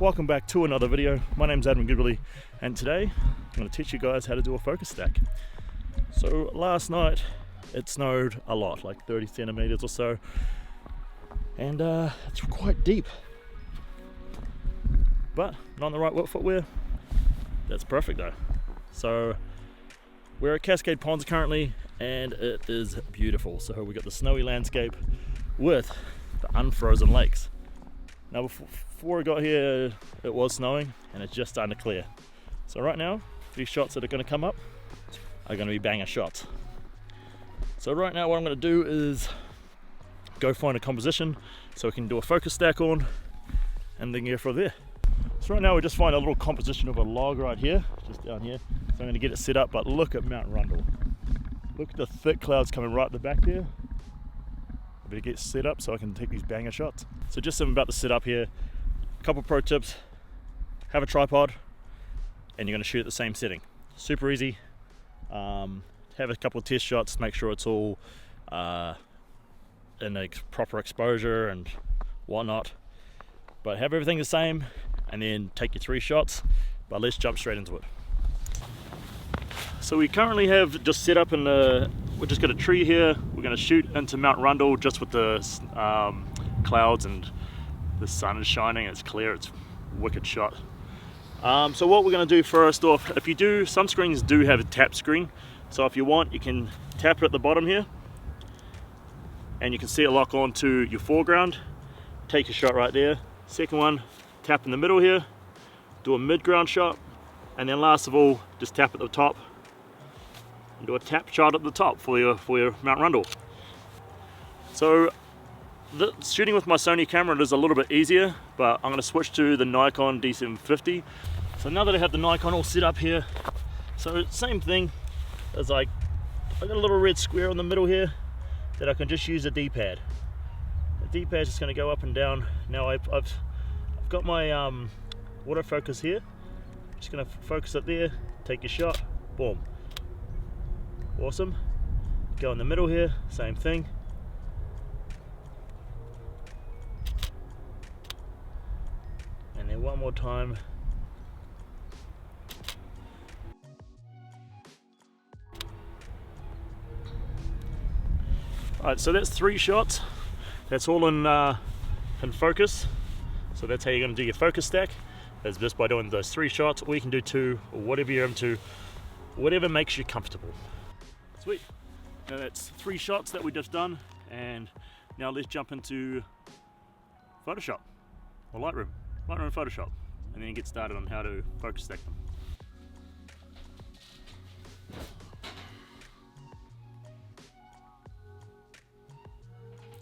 Welcome back to another video. My name's Adam Gibberley, and today I'm going to teach you guys how to do a focus stack. So last night it snowed a lot, like 30 centimeters or so, and it's quite deep, but not on the right footwear. That's perfect though. So we're at Cascade Ponds currently, and it is beautiful. So we got the snowy landscape with the unfrozen lakes. Now before I got here, it was snowing and it's just starting to clear. So right now, these shots that are going to come up are going to be banger shots. So right now what I'm going to do is go find a composition so we can do a focus stack on, and then go from there. So right now we just find a little composition of a log right here, just down here. So I'm going to get it set up, but look at Mount Rundle. Look at the thick clouds coming right at the back there. I better get set up so I can take these banger shots. So just something about the setup here. A couple pro tips: have a tripod, and you're going to shoot at the same setting. Super easy. Have a couple of test shots, make sure it's all in a proper exposure and whatnot. But have everything the same, and then take your 3 shots. But let's jump straight into it. So we currently have just set up we just got a tree here. We're going to shoot into Mount Rundle just with the clouds, and the sun is shining. It's clear. It's a wicked shot. So what we're going to do first off, some screens do have a tap screen. So if you want, you can tap it at the bottom here, and you can see it lock on to your foreground. Take a shot right there. Second one, tap in the middle here, do a mid-ground shot, and then last of all, just tap at the top and do a tap shot at the top for your Mount Rundle. So shooting with my Sony camera is a little bit easier, but I'm going to switch to the Nikon D750. So now that I have the Nikon all set up here, so same thing as I got a little red square in the middle here that I can just use a D-pad. The D-pad is just going to go up and down. Now I've got my autofocus here. Just going to focus it there, take your shot, boom. Awesome. Go in the middle here, same thing. And then one more time. Alright, so that's 3 shots. That's all in focus. So that's how you're going to do your focus stack. That's just by doing those 3 shots, or you can do 2, or whatever you're into, whatever makes you comfortable. Sweet. Now that's 3 shots that we just done, and now let's jump into Photoshop or Lightroom and Photoshop, and then get started on how to focus stack them.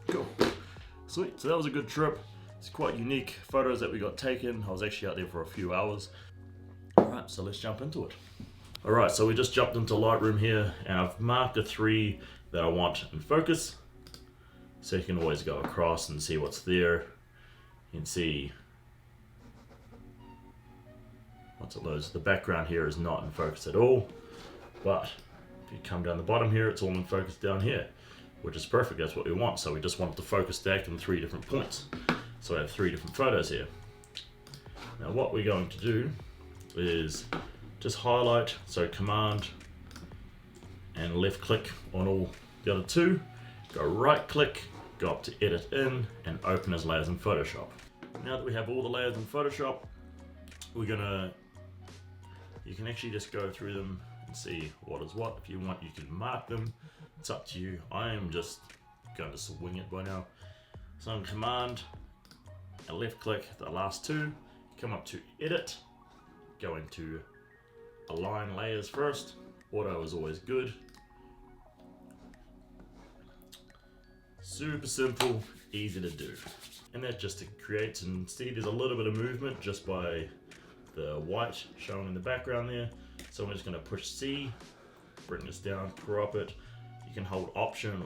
Cool. Sweet. So that was a good trip. It's quite unique photos that we got taken. I was actually out there for a few hours. Alright, so let's jump into it. Alright, so we just jumped into Lightroom here, and I've marked the 3 that I want in focus. So you can always go across and see what's there. You can see lots of those. The background here is not in focus at all, but if you come down the bottom here, it's all in focus down here, which is perfect. That's what we want. So we just want the focus stack in 3 different points. So I have 3 different photos here. Now what we're going to do is just highlight, so command and left click on all the other 2, go right click, go up to edit in, and open as layers in Photoshop. Now that we have all the layers in Photoshop, you can actually just go through them and see what is what. If you want, you can mark them. It's up to you. I am just going to swing it by now. So on command and left click the last 2, come up to edit, go into align layers first. Auto is always good. Super simple, easy to do. And that's just to create, and see there's a little bit of movement just by the white showing in the background there. So I'm just going to push C, bring this down, crop it. You can hold Option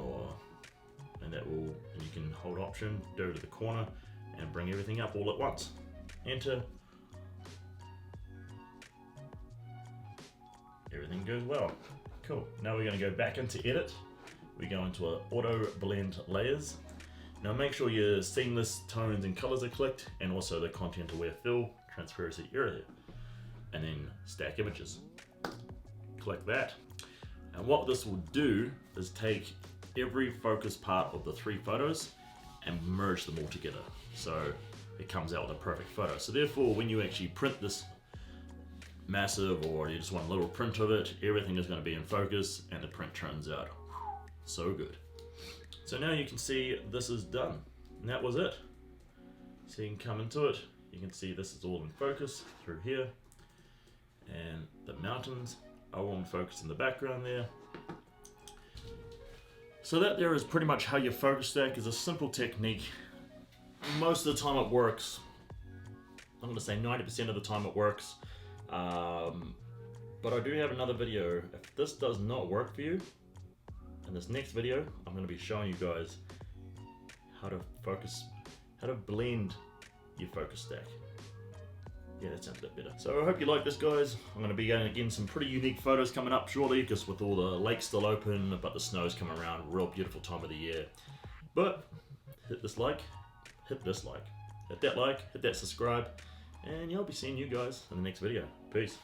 and you can hold Option, go to the corner and bring everything up all at once. Enter. Everything goes well. Cool. Now we're going to go back into Edit. We go into Auto Blend Layers. Now make sure your seamless tones and colors are clicked, and also the content aware fill, transparency area, and then stack images. Click that. And what this will do is take every focus part of the 3 photos and merge them all together. So it comes out with a perfect photo. So therefore, when you actually print this massive, or you just want a little print of it, everything is going to be in focus and the print turns out so good. So now you can see this is done, and that was it. So you can come into it, you can see this is all in focus through here, and the mountains are all in focus in the background there. So that there is pretty much how your focus stack is. A simple technique. Most of the time it works. I'm going to say 90% of the time it works. But I do have another video. If this does not work for you, in this next video, I'm going to be showing you guys how to blend your focus stack. Yeah, that sounds a bit better. So I hope you like this, guys. I'm going to be getting some pretty unique photos coming up shortly, just with all the lakes still open, but the snow's coming around. Real beautiful time of the year. But hit that like, hit that subscribe, and I'll be seeing you guys in the next video. Peace.